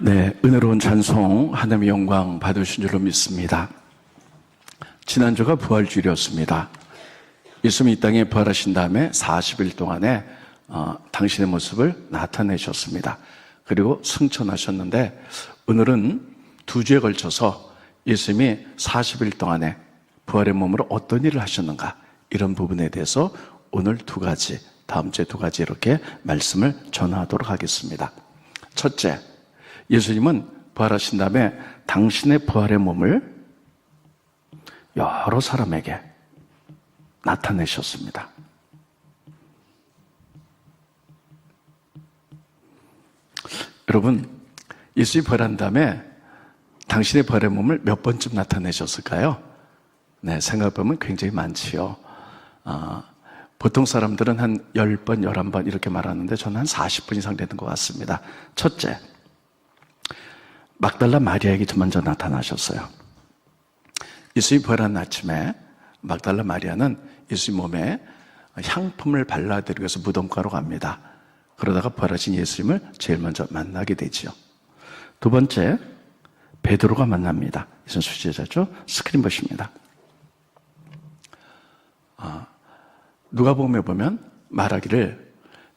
네, 은혜로운 찬송 하나님의 영광 받으신 줄로 믿습니다. 지난주가 부활주일이었습니다. 예수님이 이 땅에 부활하신 다음에 40일 동안에 당신의 모습을 나타내셨습니다. 그리고 승천하셨는데 오늘은 두 주에 걸쳐서 예수님이 40일 동안에 부활의 몸으로 어떤 일을 하셨는가, 이런 부분에 대해서 오늘 두 가지, 다음 주에 두 가지 이렇게 말씀을 전하도록 하겠습니다. 첫째, 예수님은 부활하신 다음에 당신의 부활의 몸을 여러 사람에게 나타내셨습니다. 여러분, 예수님이 부활한 다음에 당신의 부활의 몸을 몇 번쯤 나타내셨을까요? 네, 생각해보면 굉장히 많지요. 보통 사람들은 한 10번, 11번 이렇게 말하는데 저는 한 40번 이상 되는 것 같습니다. 첫째, 막달라 마리아에게 먼저 나타나셨어요. 예수님이 부활한 아침에 막달라 마리아는 예수님 몸에 향품을 발라드리기 위해서 무덤가로 갑니다. 그러다가 부활하신 예수님을 제일 먼저 만나게 되지요. 두 번째, 베드로가 만납니다. 이선 수제자죠. 스크린 보십니다. 누가복음에 보면 말하기를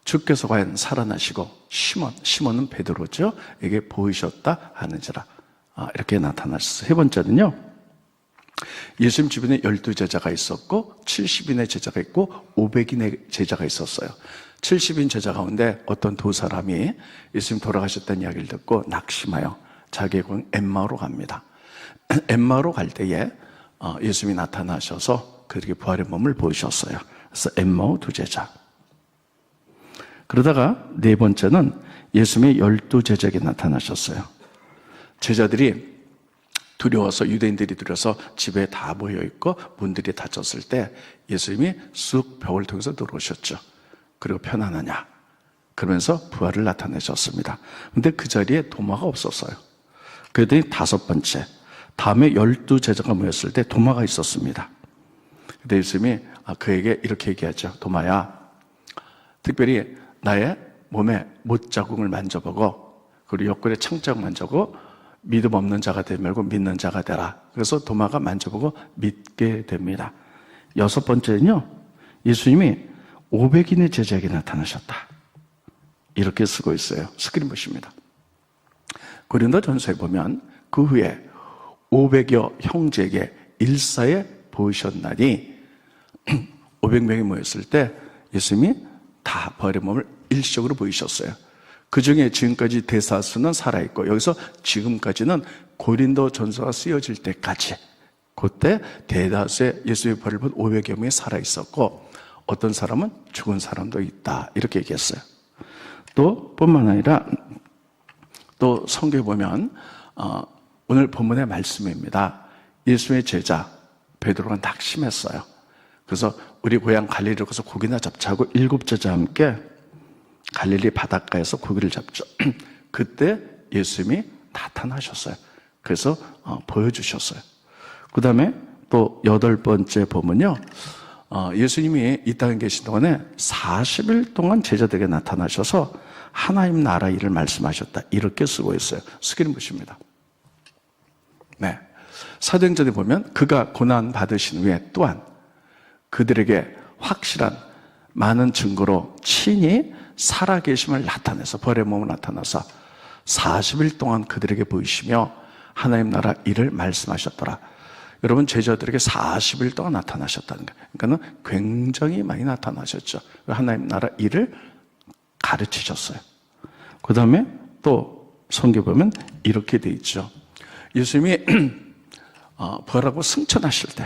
주께서 과연 살아나시고 시몬은 베드로죠, 에게 보이셨다 하는지라, 이렇게 나타나셨어요. 세 번째는요, 예수님 주변에 12제자가 있었고 70인의 제자가 있고 500인의 제자가 있었어요. 70인 제자 가운데 어떤 두 사람이 예수님 돌아가셨다는 이야기를 듣고 낙심하여 자기의 고향 엠마오로 갑니다. 엠마오로 갈 때에 예수님이 나타나셔서 그들에게 부활의 몸을 보이셨어요. 그래서 엠마오 두 제자. 그러다가 네 번째는 예수님의 12제자에게 나타나셨어요. 제자들이 두려워서, 유대인들이 두려워서 집에 다 모여있고 문들이 닫혔을 때 예수님이 쑥 벽을 통해서 들어오셨죠. 그리고 편안하냐 그러면서 부활을 나타내셨습니다. 근데 그 자리에 도마가 없었어요. 그랬더니 다섯 번째, 다음에 12제자가 모였을 때 도마가 있었습니다. 근데 예수님이 그에게 이렇게 얘기하죠. 도마야, 특별히 나의 몸에 못자국을 만져보고 그리고 옆구리에 창자국 만져보고 믿음 없는 자가 되지 말고 믿는 자가 되라. 그래서 도마가 만져보고 믿게 됩니다. 여섯 번째는요, 예수님이 500인의 제자에게 나타나셨다, 이렇게 쓰고 있어요. 스크린 보십니다. 고린도전서에 보면 그 후에 500여 형제에게 일사에 보이셨나니 500명이 모였을 때 예수님이 다 부활의 몸을 일시적으로 보이셨어요. 그 중에 지금까지 대사수는 살아있고, 여기서 지금까지는 고린도전서가 쓰여질 때까지, 그때 대다수의 예수의 부활을 본 500여 명이 살아있었고, 어떤 사람은 죽은 사람도 있다, 이렇게 얘기했어요. 또 뿐만 아니라 또 성경에 보면 오늘 본문의 말씀입니다. 예수의 제자 베드로가 낙심했어요. 그래서 우리 고향 갈릴리로 가서 고기나 잡자고 7제자와 함께 갈릴리 바닷가에서 고기를 잡죠. 그때 예수님이 나타나셨어요. 그래서 보여주셨어요. 그 다음에 또 8번째 보면요, 예수님이 이 땅에 계신 동안에 40일 동안 제자들에게 나타나셔서 하나님 나라 일을 말씀하셨다, 이렇게 쓰고 있어요. 스크린 보십니다. 네, 사도행전에 보면 그가 고난 받으신 후에 또한 그들에게 확실한 많은 증거로 친히 살아계심을 나타내서, 부활의 몸을 나타나서 40일 동안 그들에게 보이시며 하나님 나라 일을 말씀하셨더라. 여러분, 제자들에게 40일 동안 나타나셨다는 거예요. 그러니까 굉장히 많이 나타나셨죠. 하나님 나라 일을 가르치셨어요. 그 다음에 또 성경 보면 이렇게 돼 있죠. 예수님이 부활하고 승천하실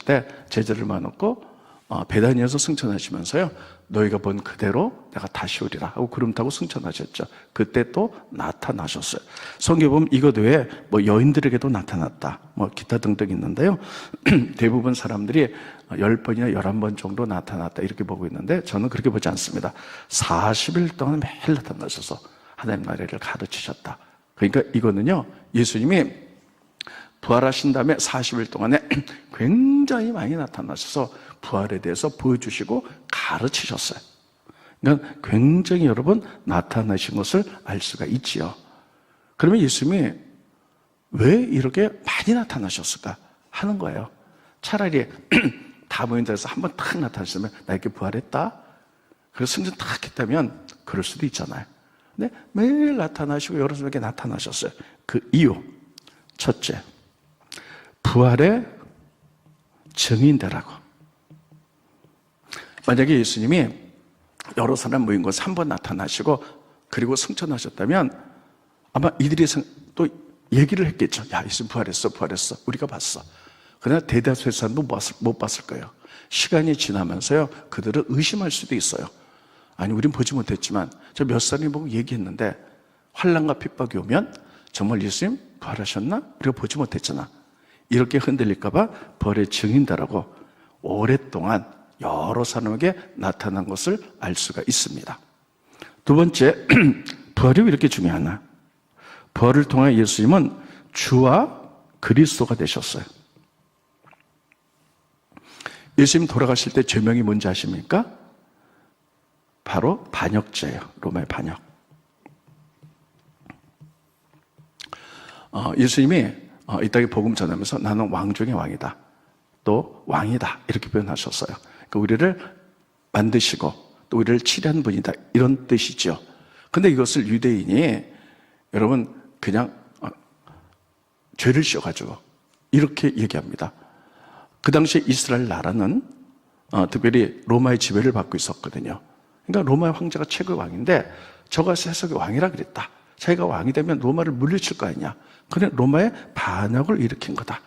때 제자를 만났고 베다니에서 승천하시면서요, 너희가 본 그대로 내가 다시 오리라 하고 구름 타고 승천하셨죠. 그때 또 나타나셨어요. 성경에 보면 이것 외에 여인들에게도 나타났다, 기타 등등 있는데요, 대부분 사람들이 10번이나 11번 정도 나타났다, 이렇게 보고 있는데 저는 그렇게 보지 않습니다. 40일 동안 매일 나타나셔서 하나님 나라를 가르치셨다. 그러니까 이거는요, 예수님이 부활하신 다음에 40일 동안에 굉장히 많이 나타나셔서 부활에 대해서 보여주시고 가르치셨어요. 그러니까 굉장히 여러분 나타나신 것을 알 수가 있지요. 그러면 예수님이 왜 이렇게 많이 나타나셨을까 하는 거예요. 차라리 다 모인다 해서 한번 탁 나타나시면 나 이렇게 부활했다. 그래서 승진 탁 했다면 그럴 수도 있잖아요. 근데 매일 나타나시고 여러 사람에게 나타나셨어요. 그 이유, 첫째, 부활의 증인되라고. 만약에 예수님이 여러 사람 모인 곳에 한 번 나타나시고 그리고 승천하셨다면 아마 이들이 또 얘기를 했겠죠. 야, 예수님 부활했어, 부활했어. 우리가 봤어. 그러나 대다수의 사람도 못 봤을 거예요. 시간이 지나면서요, 그들은 의심할 수도 있어요. 아니, 우린 보지 못했지만 저 몇 사람이 보고 얘기했는데 환난과 핍박이 오면 정말 예수님 부활하셨나? 우리가 보지 못했잖아. 이렇게 흔들릴까 봐 부활의 증인다라고 오랫동안 여러 사람에게 나타난 것을 알 수가 있습니다. 두 번째, 부활이 왜 이렇게 중요하나? 부활을 통해 예수님은 주와 그리스도가 되셨어요. 예수님 돌아가실 때 죄명이 뭔지 아십니까? 바로 반역죄예요. 로마의 반역. 예수님이 이 땅에 복음 전하면서 나는 왕 중의 왕이다. 또 왕이다. 이렇게 표현하셨어요. 그러니까 우리를 만드시고 또 우리를 치료한 분이다. 이런 뜻이죠. 근데 이것을 유대인이 여러분 그냥 죄를 씌워가지고 이렇게 얘기합니다. 그 당시에 이스라엘 나라는 특별히 로마의 지배를 받고 있었거든요. 그러니까 로마의 황제가 최고 왕인데 저가 세속의 왕이라 그랬다. 자기가 왕이 되면 로마를 물리칠 거 아니냐. 그래 로마의 반역을 일으킨 거다.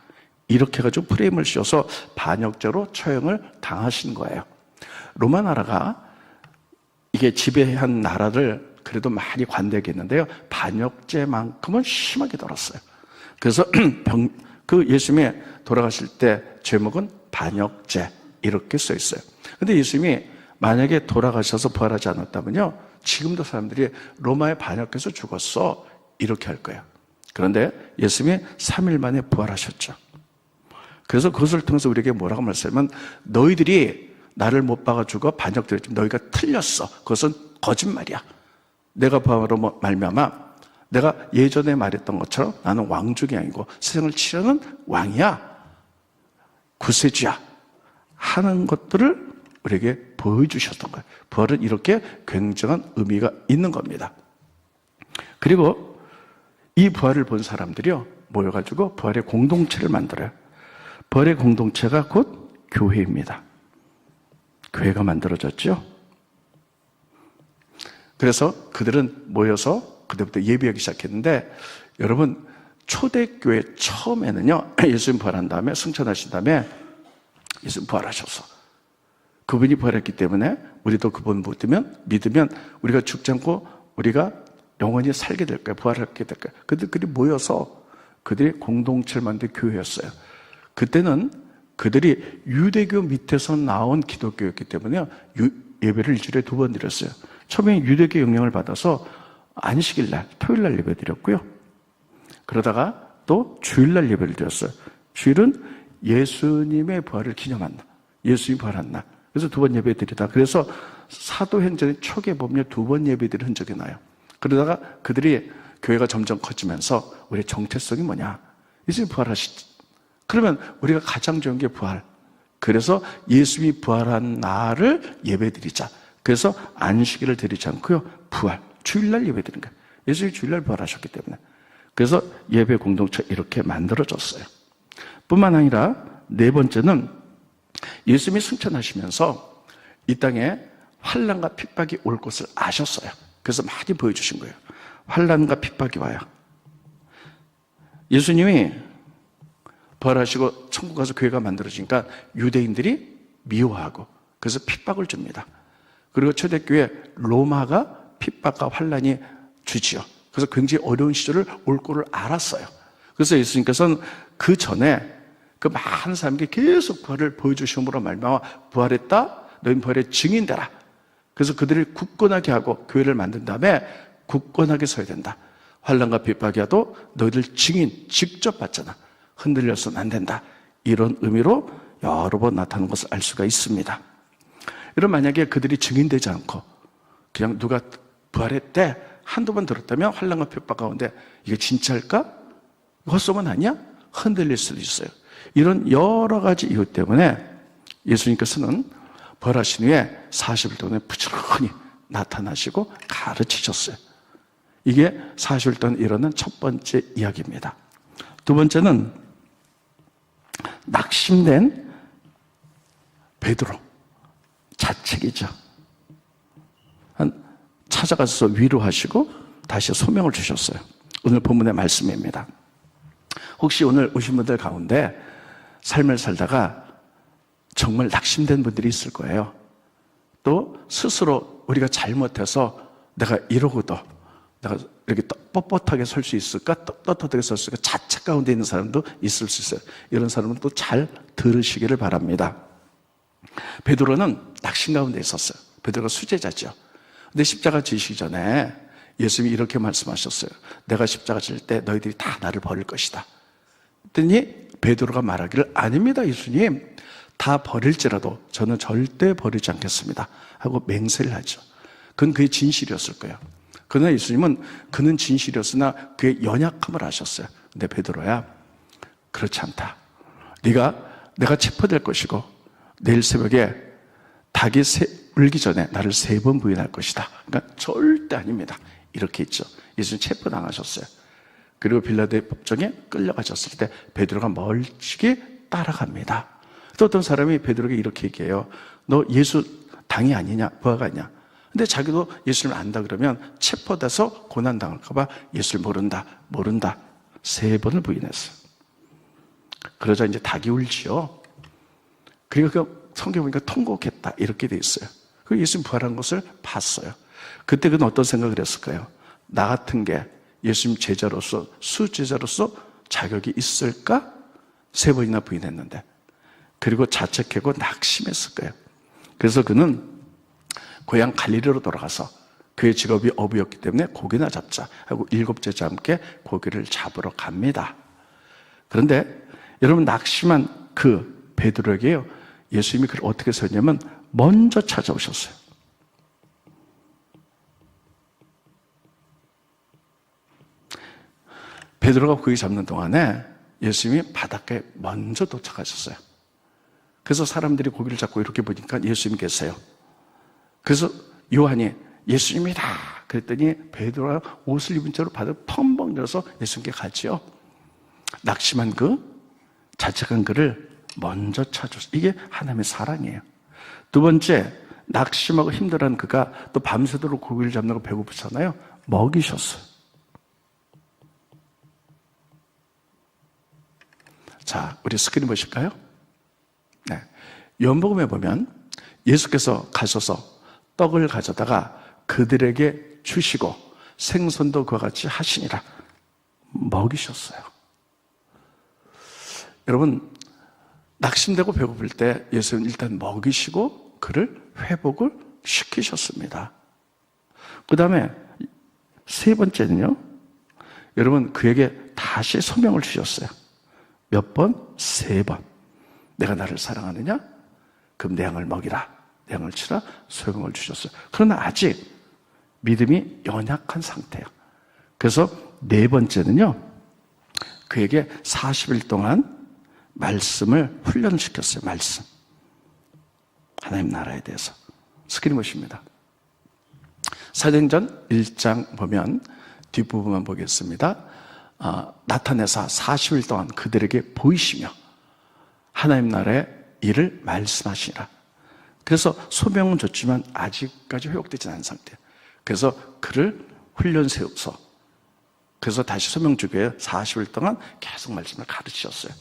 이렇게 해가지고 프레임을 씌워서 반역죄로 처형을 당하신 거예요. 로마 나라가 이게 지배한 나라를 그래도 많이 관대하게 했는데요. 반역죄만큼은 심하게 다뤘어요. 그래서 그 예수님이 돌아가실 때 제목은 반역죄 이렇게 써 있어요. 근데 예수님이 만약에 돌아가셔서 부활하지 않았다면요, 지금도 사람들이 로마에 반역해서 죽었어 이렇게 할 거예요. 그런데 예수님이 3일 만에 부활하셨죠. 그래서 그것을 통해서 우리에게 뭐라고 말했냐면 너희들이 나를 못 박아주고 반역되었지만 너희가 틀렸어. 그것은 거짓말이야. 내가 부활로 말미암아 내가 예전에 말했던 것처럼 나는 왕 중의 왕이고 세상을 치려는 왕이야. 구세주야. 하는 것들을 우리에게 보여주셨던 거예요. 부활은 이렇게 굉장한 의미가 있는 겁니다. 그리고 이 부활을 본 사람들이요 모여가지고 부활의 공동체를 만들어요. 부활의 공동체가 곧 교회입니다. 교회가 만들어졌죠. 그래서 그들은 모여서 그때부터 예배하기 시작했는데 여러분 초대교회 처음에는요 예수님 부활한 다음에 승천하신 다음에 예수님 부활하셔서 그분이 부활했기 때문에 우리도 그분 믿으면 우리가 죽지 않고 우리가 영원히 살게 될 거예요. 부활하게 될 거예요. 그들이 모여서 그들이 공동체를 만든 교회였어요. 그때는 그들이 유대교 밑에서 나온 기독교였기 때문에 예배를 일주일에 2번 드렸어요. 처음에 유대교 영향을 받아서 안식일날, 토요일날 예배 드렸고요. 그러다가 또 주일날 예배를 드렸어요. 주일은 예수님의 부활을 기념한 날, 예수님이 부활한 날. 그래서 2번 예배 드리다. 그래서 사도행전의 초기에 보면 2번 예배 드린 흔적이 나요. 그러다가 그들이 교회가 점점 커지면서 우리의 정체성이 뭐냐? 예수님이 부활하시지. 그러면 우리가 가장 좋은 게 부활. 그래서 예수님이 부활한 날을 예배 드리자. 그래서 안식일을 드리지 않고요. 부활. 주일날 예배 드리는 거예요. 예수님이 주일날 부활하셨기 때문에. 그래서 예배 공동체 이렇게 만들어졌어요. 뿐만 아니라 네 번째는 예수님이 승천하시면서 이 땅에 환난과 핍박이 올 것을 아셨어요. 그래서 많이 보여주신 거예요. 환난과 핍박이 와요. 예수님이 부활하시고 천국 가서 교회가 만들어지니까 유대인들이 미워하고 그래서 핍박을 줍니다. 그리고 초대교회 로마가 핍박과 환난이 주지요. 그래서 굉장히 어려운 시절을 올 거를 알았어요. 그래서 예수님께서는 그 전에 그 많은 사람에게 계속 부활을 보여주심으로 말미암아 부활했다. 너희는 부활의 증인되라. 그래서 그들을 굳건하게 하고 교회를 만든 다음에 굳건하게 서야 된다. 환난과 핍박이 와도 너희들 증인 직접 받잖아. 흔들려서는 안 된다. 이런 의미로 여러 번 나타나는 것을 알 수가 있습니다. 여러분 만약에 그들이 증인되지 않고 그냥 누가 부활했대 한두 번 들었다면 환난과 핍박 가운데 이게 진짜일까? 헛소문 아니야? 흔들릴 수도 있어요. 이런 여러 가지 이유 때문에 예수님께서는 부활하신 후에 40일 동안에 부지런히 나타나시고 가르치셨어요. 이게 40일 동안 일어난 첫 번째 이야기입니다. 두 번째는 낙심된 베드로 자책이죠. 찾아가서 위로하시고 다시 소명을 주셨어요. 오늘 본문의 말씀입니다. 혹시 오늘 오신 분들 가운데 삶을 살다가 정말 낙심된 분들이 있을 거예요. 또 스스로 우리가 잘못해서 내가 이러고도 내가 이렇게 뻣뻣하게 설 수 있을까? 떳떳하게 설 수 있을까? 자책 가운데 있는 사람도 있을 수 있어요. 이런 사람은 또 잘 들으시기를 바랍니다. 베드로는 낙심 가운데 있었어요. 베드로가 수제자죠. 근데 십자가 지시기 전에 예수님이 이렇게 말씀하셨어요. 내가 십자가 질 때 너희들이 다 나를 버릴 것이다. 그랬더니 베드로가 말하기를 아닙니다, 예수님. 다 버릴지라도 저는 절대 버리지 않겠습니다 하고 맹세를 하죠. 그건 그의 진실이었을 거예요. 그러나 예수님은 그는 진실이었으나 그의 연약함을 아셨어요. 근데 베드로야, 그렇지 않다. 내가 체포될 것이고 내일 새벽에 닭이 울기 전에 나를 3번 부인할 것이다. 그러니까 절대 아닙니다. 이렇게 있죠. 예수님 체포당하셨어요. 그리고 빌라도의 법정에 끌려가셨을 때 베드로가 멀찍이 따라갑니다. 또 어떤 사람이 베드로에게 이렇게 얘기해요. 너 예수 당이 아니냐? 부하가 아니냐? 근데 자기도 예수를 안다 그러면 체포돼서 고난당할까 봐 예수를 모른다. 3번을 부인했어요. 그러자 이제 닭이 울지요. 그리고 그 성경 보니까 통곡했다 이렇게 돼 있어요. 그 예수님 부활한 것을 봤어요. 그때 그는 어떤 생각을 했을까요? 나 같은 게 예수님 제자로서 수제자로서 자격이 있을까? 3번이나 부인했는데, 그리고 자책하고 낙심했을 거예요. 그래서 그는 고향 갈릴리로 돌아가서 그의 직업이 어부였기 때문에 고기나 잡자 하고 7제자와 함께 고기를 잡으러 갑니다. 그런데 여러분, 낙심한 그 베드로에게요, 예수님이 그를 어떻게 썼냐면 먼저 찾아오셨어요. 베드로가 고기 잡는 동안에 예수님이 바닷가에 먼저 도착하셨어요. 그래서 사람들이 고기를 잡고 이렇게 보니까 예수님이 계세요. 그래서 요한이 예수님이다 그랬더니 베드로가 옷을 입은 채로 바다를 펑벙 들어서 예수님께 갔지요. 낙심한 자책한 그를 먼저 찾았어요. 이게 하나님의 사랑이에요. 두 번째, 낙심하고 힘들어하는 그가 또 밤새도록 고기를 잡는 거 배고프잖아요. 먹이셨어요. 자, 우리 스크린 보실까요? 네. 요한복음에 보면 예수께서 가셔서 떡을 가져다가 그들에게 주시고 생선도 그와 같이 하시니라. 먹이셨어요. 여러분, 낙심되고 배고플 때 예수님은 일단 먹이시고 그를 회복을 시키셨습니다. 그 다음에 3번째는요, 여러분, 그에게 다시 소명을 주셨어요. 몇 번? 3번. 내가 나를 사랑하느냐? 그럼 내 양을 먹이라. 내 양을 치라. 소명을 주셨어요. 그러나 아직 믿음이 연약한 상태예요. 그래서 4번째는요, 그에게 40일 동안 말씀을 훈련시켰어요. 말씀. 하나님 나라에 대해서. 스크린 보십니다. 사도행전 1장 보면 뒷부분만 보겠습니다. 나타내사 40일 동안 그들에게 보이시며 하나님 나라의 일을 말씀하시니라. 그래서 소명은 줬지만 아직까지 회복되지 않은 상태예요. 그래서 그를 훈련 세워서, 그래서 다시 소명 주기 위해 40일 동안 계속 말씀을 가르치셨어요.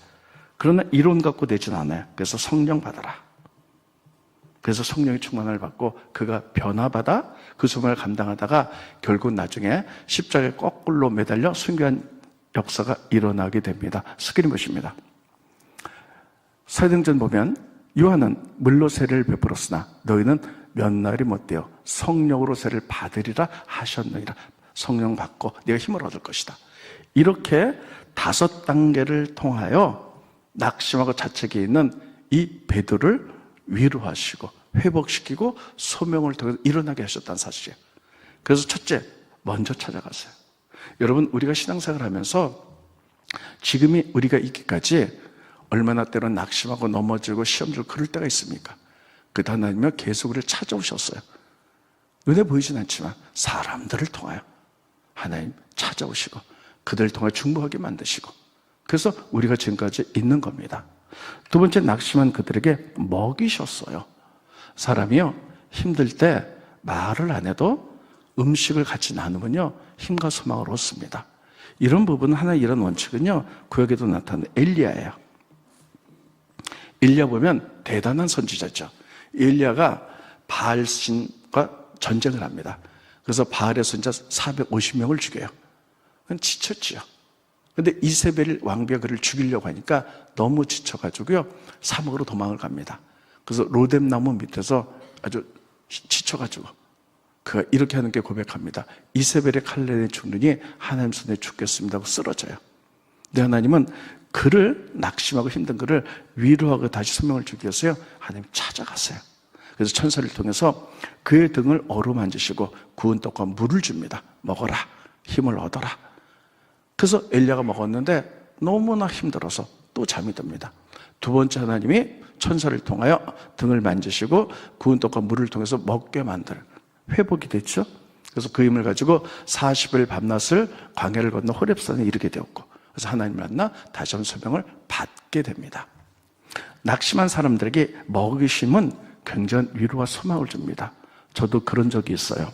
그러나 이론 갖고 되지는 않아요. 그래서 성령 받아라. 그래서 성령의 충만을 받고 그가 변화받아 그 소명을 감당하다가 결국 나중에 십자가에 거꾸로 매달려 순교한 역사가 일어나게 됩니다. 스크린 보십니다. 사도행전 보면 요한은 물로 세례를 베풀었으나 너희는 몇 날이 못되어 성령으로 세례를 받으리라 하셨느니라. 성령 받고 네가 힘을 얻을 것이다. 이렇게 5단계를 통하여 낙심하고 자책에 있는 이 베드로를 위로하시고 회복시키고 소명을 통해서 일어나게 하셨다는 사실이에요. 그래서 첫째, 먼저 찾아가세요. 여러분, 우리가 신앙생활을 하면서 지금이 우리가 있기까지 얼마나 때론 낙심하고 넘어지고 시험 들고 그럴 때가 있습니까? 그때 하나님은 계속 우리를 찾아오셨어요. 눈에 보이진 않지만 사람들을 통하여 하나님 찾아오시고 그들을 통해 중보하게 만드시고, 그래서 우리가 지금까지 있는 겁니다. 두 번째, 낙심한 그들에게 먹이셨어요. 사람이요, 힘들 때 말을 안 해도 음식을 같이 나누면요 힘과 소망을 얻습니다. 이런 부분은 하나의 이런 원칙은요 구약에도 나타나는 엘리야예요. 엘리야 보면 대단한 선지자죠. 엘리야가 바알신과 전쟁을 합니다. 그래서 바알의 선지자 450명을 죽여요. 그건 지쳤지요. 근데 이세벨 왕비가 그를 죽이려고 하니까 너무 지쳐가지고요 사막으로 도망을 갑니다. 그래서 로뎀 나무 밑에서 아주 지쳐가지고 그가 이렇게 하는 게 고백합니다. 이세벨의 칼날에 죽느니 하나님 손에 죽겠습니다 하고 쓰러져요. 근데 하나님은 그를, 낙심하고 힘든 그를 위로하고 다시 소명을 주기 위해서요 하나님 찾아가세요. 그래서 천사를 통해서 그의 등을 어루만지시고 구운 떡과 물을 줍니다. 먹어라, 힘을 얻어라. 그래서 엘리야가 먹었는데 너무나 힘들어서 또 잠이 듭니다. 두 번째, 하나님이 천사를 통하여 등을 만지시고 구운 떡과 물을 통해서 먹게 만들 회복이 됐죠. 그래서 그 힘을 가지고 40일 밤낮을 광야를 건너 호렙산에 이르게 되었고, 그래서 하나님을 만나 다시 한번 소명을 받게 됩니다. 낙심한 사람들에게 먹이심은 굉장한 위로와 소망을 줍니다. 저도 그런 적이 있어요.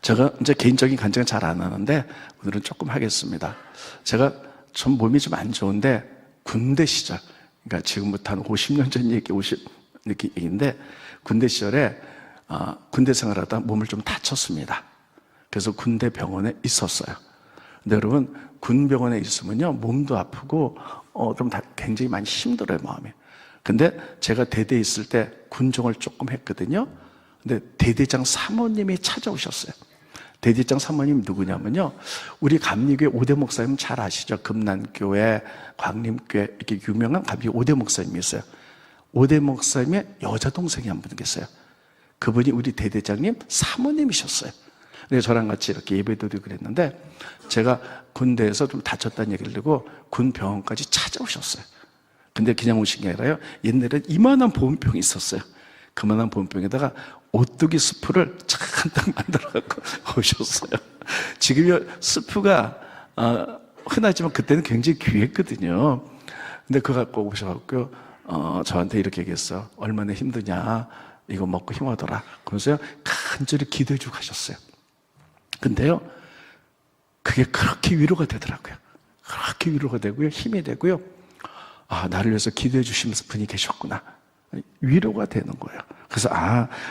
제가 이제 개인적인 간증은 잘 안 하는데 오늘은 조금 하겠습니다. 제가 좀 몸이 좀 안 좋은데 군대 시절, 그러니까 지금부터 한 50년 전 얘기인데 군대 시절에 군대 생활하다 몸을 좀 다쳤습니다. 그래서 군대 병원에 있었어요. 근데 여러분, 군 병원에 있으면요 몸도 아프고 좀 굉장히 많이 힘들어요, 마음이. 근데 제가 대대에 있을 때 군종을 조금 했거든요. 근데 대대장 사모님이 찾아오셨어요. 대대장 사모님 누구냐면요, 우리 감리교회 오대 목사님 잘 아시죠? 금난교회, 광림교회 이렇게 유명한 감리교회 오대 목사님이 있어요. 오대 목사님의 여자 동생이 한 분 계세요. 그분이 우리 대대장님 사모님이셨어요. 그래서 저랑 같이 이렇게 예배드리고 그랬는데, 제가 군대에서 좀 다쳤다는 얘기를 듣고 군 병원까지 찾아오셨어요. 근데 그냥 오신 게 아니라요, 옛날에 이만한 보온병이 있었어요. 그만한 보온병에다가 오뚜기 스프를 잔뜩 만들어갖고 오셨어요. 지금요 스프가 흔하지만 그때는 굉장히 귀했거든요. 근데 그거 갖고 오셔갖고 저한테 이렇게 얘기했어요. 얼마나 힘드냐, 이거 먹고 힘하더라. 그러면서요 간절히 기도해주고 가셨어요. 근데요 그게 그렇게 위로가 되더라고요. 그렇게 위로가 되고요, 힘이 되고요, 나를 위해서 기도해 주시는 분이 계셨구나, 위로가 되는 거예요. 그래서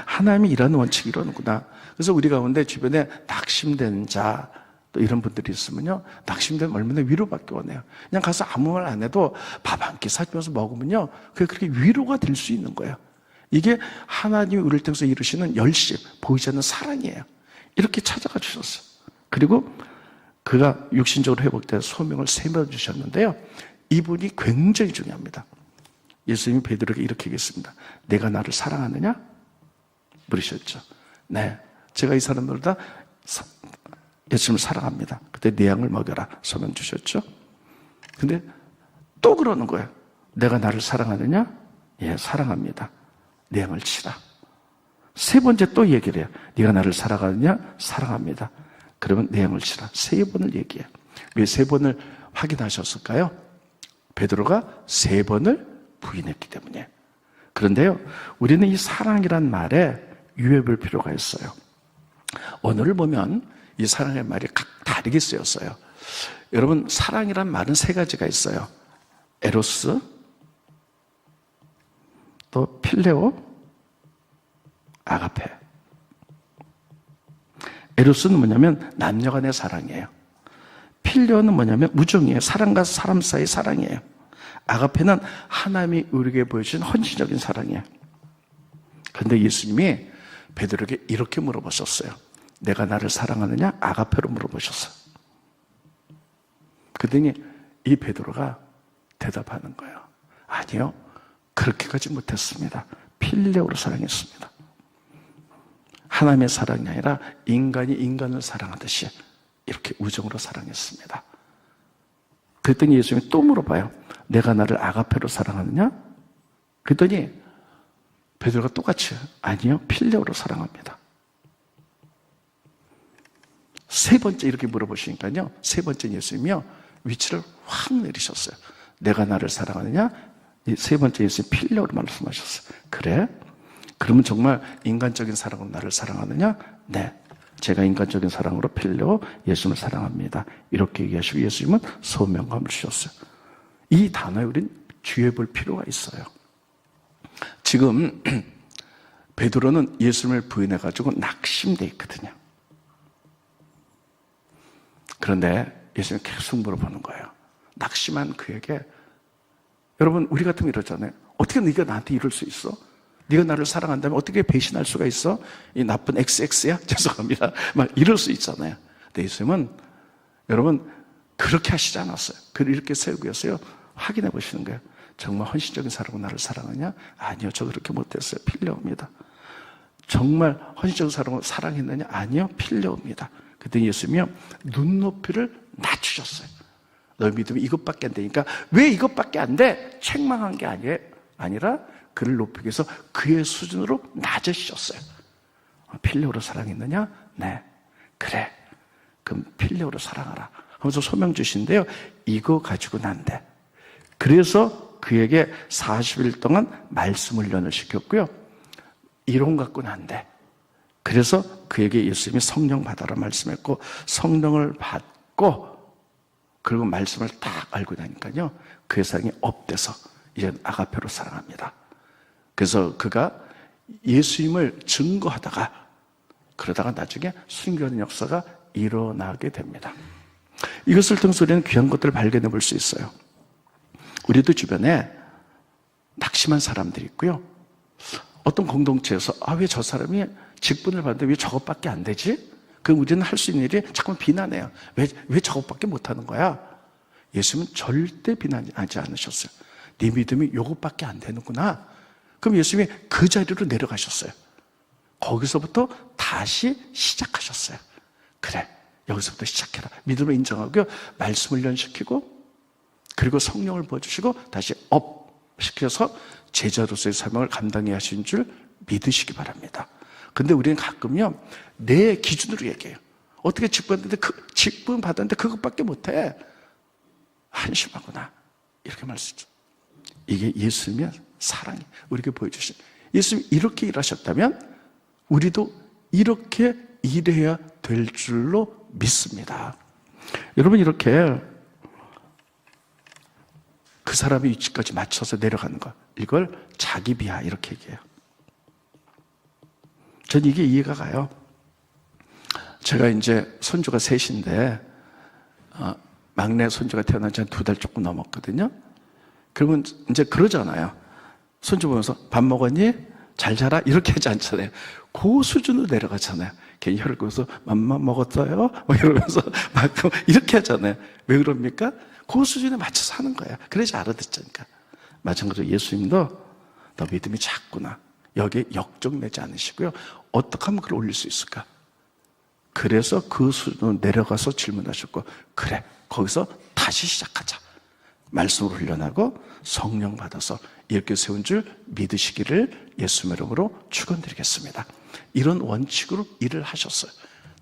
하나님이 이런 원칙이 이러는구나. 그래서 우리 가운데 주변에 낙심된 자, 또 이런 분들이 있으면요, 낙심되면 얼마나 위로받기 원해요. 그냥 가서 아무 말 안 해도 밥 한 끼 사주면서 먹으면요 그게 그렇게 위로가 될 수 있는 거예요. 이게 하나님이 우리를 통해서 이루시는 열심, 보이지 않는 사랑이에요. 이렇게 찾아가 주셨어요. 그리고 그가 육신적으로 회복된 소명을 세며 주셨는데요, 이분이 굉장히 중요합니다. 예수님이 베드로에게 이렇게 얘기했습니다. 내가 나를 사랑하느냐? 물으셨죠. 네, 제가 이 사람들보다 예수님을 사랑합니다. 그때 내 양을 먹여라 소명 주셨죠. 근데 또 그러는 거예요. 내가 나를 사랑하느냐? 예, 사랑합니다. 내 양을 치라. 세 번째 또 얘기를 해요. 네가 나를 사랑하느냐? 사랑합니다. 그러면 내 양을 치라. 세 번을 얘기해요. 왜 세 번을 확인하셨을까요? 베드로가 세 번을 부인했기 때문에. 그런데요, 우리는 이 사랑이란 말에 유의할 필요가 있어요. 오늘을 보면 이 사랑의 말이 각 다르게 쓰였어요. 여러분, 사랑이란 말은 세 가지가 있어요. 에로스, 또 필레오, 아가페. 에로스는 뭐냐면 남녀간의 사랑이에요. 필레오는 뭐냐면 우정이에요. 사람과 사람 사이 사랑이에요. 아가페는 하나님이 우리에게 보여주신 헌신적인 사랑이에요. 그런데 예수님이 베드로에게 이렇게 물어보셨어요. 내가 나를 사랑하느냐? 아가페로 물어보셨어요. 그랬더니 이 베드로가 대답하는 거예요. 아니요, 그렇게까지 못했습니다. 필레오로 사랑했습니다. 하나님의 사랑이 아니라 인간이 인간을 사랑하듯이 이렇게 우정으로 사랑했습니다. 그랬더니 예수님이 또 물어봐요. 내가 나를 아가페로 사랑하느냐? 그랬더니 베드로가 똑같이 아니요, 필레오로 사랑합니다. 세 번째 이렇게 물어보시니까요, 세 번째 예수님이요, 위치를 확 내리셨어요. 내가 나를 사랑하느냐? 이 세 번째 예수님 필레오로 말씀하셨어요. 그래? 그러면 정말 인간적인 사랑으로 나를 사랑하느냐? 네, 제가 인간적인 사랑으로 필레오 예수님을 사랑합니다. 이렇게 얘기하시고 예수님은 소명감을 주셨어요. 이 단어에 우린 주의해 볼 필요가 있어요. 지금 베드로는 예수님을 부인해가지고 낙심돼 있거든요. 그런데 예수님이 계속 물어보는 거예요. 낙심한 그에게, 여러분 우리 같으면 이러잖아요. 어떻게 네가 나한테 이럴 수 있어? 네가 나를 사랑한다면 어떻게 배신할 수가 있어? 이 나쁜 XX야? 죄송합니다. 막 이럴 수 있잖아요. 근데 예수님은 여러분 그렇게 하시지 않았어요. 그를 이렇게 세우고 해서요, 확인해 보시는 거예요. 정말 헌신적인 사랑으로 나를 사랑하냐? 아니요, 저 그렇게 못했어요. 필레오입니다. 정말 헌신적인 사랑으로 사랑했느냐? 아니요, 필레오입니다. 그때 예수님이요, 눈높이를 낮추셨어요. 너희 믿음이 이것밖에 안 되니까. 왜 이것밖에 안 돼? 책망한 게 아니라 그를 높이기 위해서 그의 수준으로 낮으셨어요. 필레오로 사랑했느냐? 네. 그래, 그럼 필레오로 사랑하라 하면서 소명 주신대요. 이거 가지고는 안 돼. 그래서 그에게 40일 동안 말씀 훈련을 시켰고요, 이론 갖고는 안 돼. 그래서 그에게 예수님이 성령 받아라 말씀했고, 성령을 받고 그리고 말씀을 딱 알고 나니까요, 그의 사랑이 업돼서 이제 아가페로 사랑합니다. 그래서 그가 예수님을 증거하다가 그러다가 나중에 순교하는 역사가 일어나게 됩니다. 이것을 통해서 우리는 귀한 것들을 발견해 볼 수 있어요. 우리도 주변에 낙심한 사람들이 있고요, 어떤 공동체에서 왜 저 사람이 직분을 받는데 왜 저것밖에 안 되지? 그럼 우리는 할 수 있는 일이 자꾸만 비난해요. 왜 저것밖에 못하는 거야? 예수님은 절대 비난하지 않으셨어요. 네 믿음이 요것밖에 안 되는구나. 그럼 예수님이 그 자리로 내려가셨어요. 거기서부터 다시 시작하셨어요. 그래, 여기서부터 시작해라. 믿음을 인정하고요, 말씀 훈련시키고 그리고 성령을 부어주시고 다시 업시켜서 제자로서의 사명을 감당해야 하신 줄 믿으시기 바랍니다. 근데 우리는 가끔요, 내 기준으로 얘기해요. 어떻게 직분 받았는데 그것밖에 못해? 한심하구나. 이렇게 말씀하죠. 이게 예수님의 사랑이 우리에게 보여주신, 예수님이 이렇게 일하셨다면 우리도 이렇게 일해야 될 줄로 믿습니다. 여러분, 이렇게 그 사람의 위치까지 맞춰서 내려가는 것, 이걸 자기 비하 이렇게 얘기해요. 전 이게 이해가 가요. 제가 이제 손주가 셋인데 막내 손주가 태어난 지 한 2달 조금 넘었거든요. 그러면 이제 그러잖아요. 손주 보면서 밥 먹었니? 잘 자라? 이렇게 하지 않잖아요. 그 수준으로 내려가잖아요. 괜히 혀를 끄면서 맘마 먹었어요? 뭐 이러면서 막 이렇게 하잖아요. 왜 그럽니까? 그 수준에 맞춰서 하는 거예요. 그래야지 알아듣자니까. 마찬가지로 예수님도 너 믿음이 작구나. 여기에 역정내지 않으시고요, 어떻게 하면 그걸 올릴 수 있을까? 그래서 그 수준으로 내려가서 질문하셨고, 그래, 거기서 다시 시작하자. 말씀으로 훈련하고 성령 받아서 이렇게 세운 줄 믿으시기를 예수님의 이름으로 축원드리겠습니다. 이런 원칙으로 일을 하셨어요.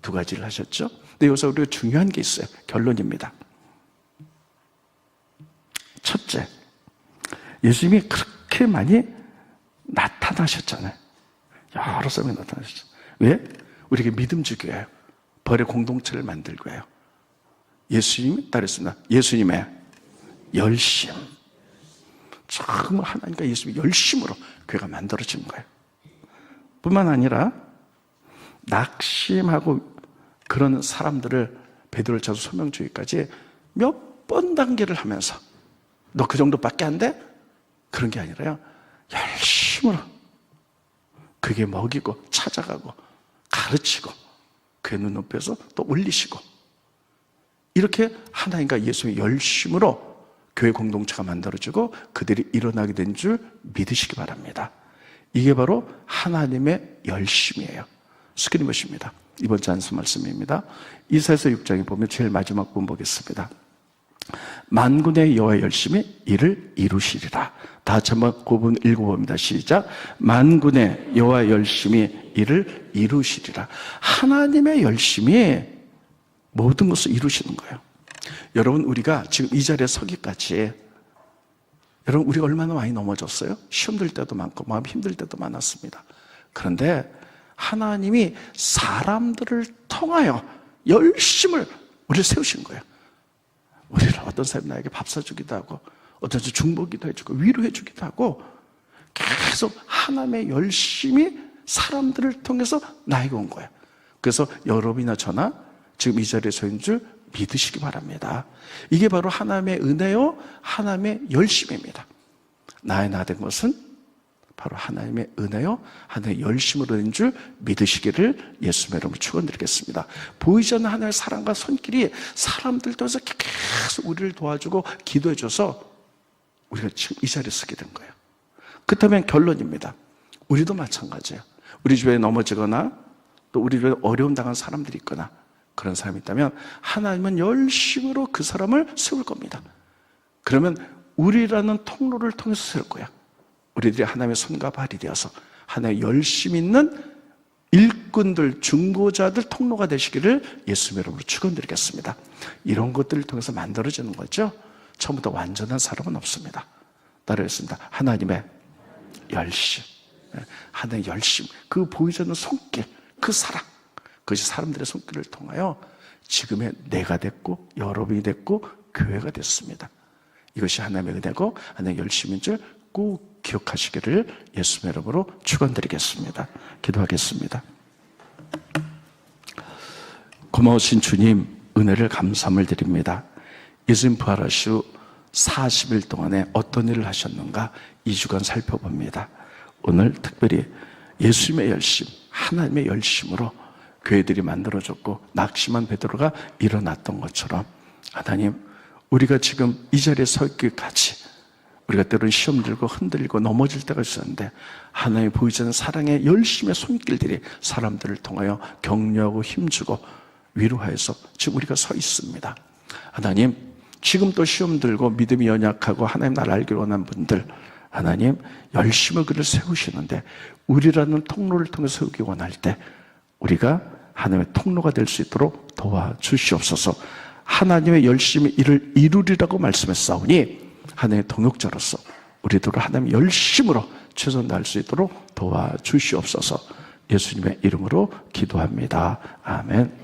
2가지를 하셨죠. 근데 여기서 우리가 중요한 게 있어요. 결론입니다. 첫째, 예수님이 그렇게 많이 나타나셨잖아요. 여러 사람이 나타나셨죠. 왜? 우리에게 믿음 주기 위해요. 벌의 공동체를 만들고 해요. 예수님이 따르셨습니다. 예수님의 열심. 정말 하나님과 예수님의 열심으로 교회가 만들어진 거예요. 뿐만 아니라 낙심하고 그런 사람들을 베드로를 쳐서 소명주의까지 몇 번 단계를 하면서 너 그 정도밖에 안 돼? 그런 게 아니라요, 열심으로 그게 먹이고 찾아가고 가르치고 그의 눈높이에서 또 올리시고, 이렇게 하나님과 예수의 열심으로 교회 공동체가 만들어지고 그들이 일어나게 된 줄 믿으시기 바랍니다. 이게 바로 하나님의 열심이에요. 스크리머십니다. 이번 주 안수 말씀입니다. 이사야서 6장에 보면 제일 마지막 부분 보겠습니다. 만군의 여호와의 열심히 이를 이루시리라. 다 같이 한번 그 부분 읽어봅니다. 시작. 만군의 여호와의 열심히 이를 이루시리라. 하나님의 열심이 모든 것을 이루시는 거예요. 여러분, 우리가 지금 이 자리에 서기까지, 여러분, 우리가 얼마나 많이 넘어졌어요? 시험 들 때도 많고 마음 힘들 때도 많았습니다. 그런데 하나님이 사람들을 통하여 열심을 우리를 세우신 거예요. 우리를 어떤 사람이 나에게 밥 사주기도 하고, 어떤 사람이 중보기도 해주고 위로해주기도 하고, 계속 하나님의 열심이 사람들을 통해서 나에게 온 거예요. 그래서 여러분이나 저나 지금 이 자리에 서 있는 줄 믿으시기 바랍니다. 이게 바로 하나님의 은혜요, 하나님의 열심입니다. 나의 나 된 것은 바로 하나님의 은혜요, 하나님의 열심으로 된 줄 믿으시기를 예수님의 이름으로 축원드리겠습니다. 보이지 않는 하나님의 사랑과 손길이 사람들 통해서 계속 우리를 도와주고 기도해줘서 우리가 지금 이 자리에 서게 된 거예요. 그렇다면 결론입니다. 우리도 마찬가지예요. 우리 주변에 넘어지거나 또 우리 주변에 어려움 당한 사람들이 있거나 그런 사람이 있다면 하나님은 열심으로 그 사람을 세울 겁니다. 그러면 우리라는 통로를 통해서 세울 거야. 우리들이 하나님의 손과 발이 되어서 하나님의 열심 있는 일꾼들, 중보자들 통로가 되시기를 예수님의 이름으로 축원드리겠습니다. 이런 것들을 통해서 만들어지는 거죠. 처음부터 완전한 사람은 없습니다. 따라했습니다. 하나님의 열심, 하나님의 열심, 그 보이지 않는 손길, 그 사랑, 그것이 사람들의 손길을 통하여 지금의 내가 됐고 여러분이 됐고 교회가 됐습니다. 이것이 하나님의 은혜고 하나님의 열심인 줄 꼭 기억하시기를 예수님의 이름으로 축원드리겠습니다. 기도하겠습니다. 고마우신 주님, 은혜를 감사함을 드립니다. 예수님 부활하신 후 40일 동안에 어떤 일을 하셨는가 2주간 살펴봅니다. 오늘 특별히 예수님의 열심, 하나님의 열심으로 교회들이 만들어졌고 낙심한 베드로가 일어났던 것처럼 하나님, 우리가 지금 이 자리에 서 있기까지 우리가 때로는 시험 들고 흔들리고 넘어질 때가 있었는데 하나님의 보이지 않는 사랑의 열심의 손길들이 사람들을 통하여 격려하고 힘주고 위로하여서 지금 우리가 서 있습니다. 하나님, 지금 또 시험 들고 믿음이 연약하고 하나님 나를 알기를 원하는 분들, 하나님 열심을 그를 세우시는데 우리라는 통로를 통해 세우기 원할 때 우리가 하나님의 통로가 될 수 있도록 도와주시옵소서. 하나님의 열심히 이를 이루리라고 말씀했사오니 하나님의 동역자로서 우리도 하나님의 열심으로 최선 다할 수 있도록 도와주시옵소서. 예수님의 이름으로 기도합니다. 아멘.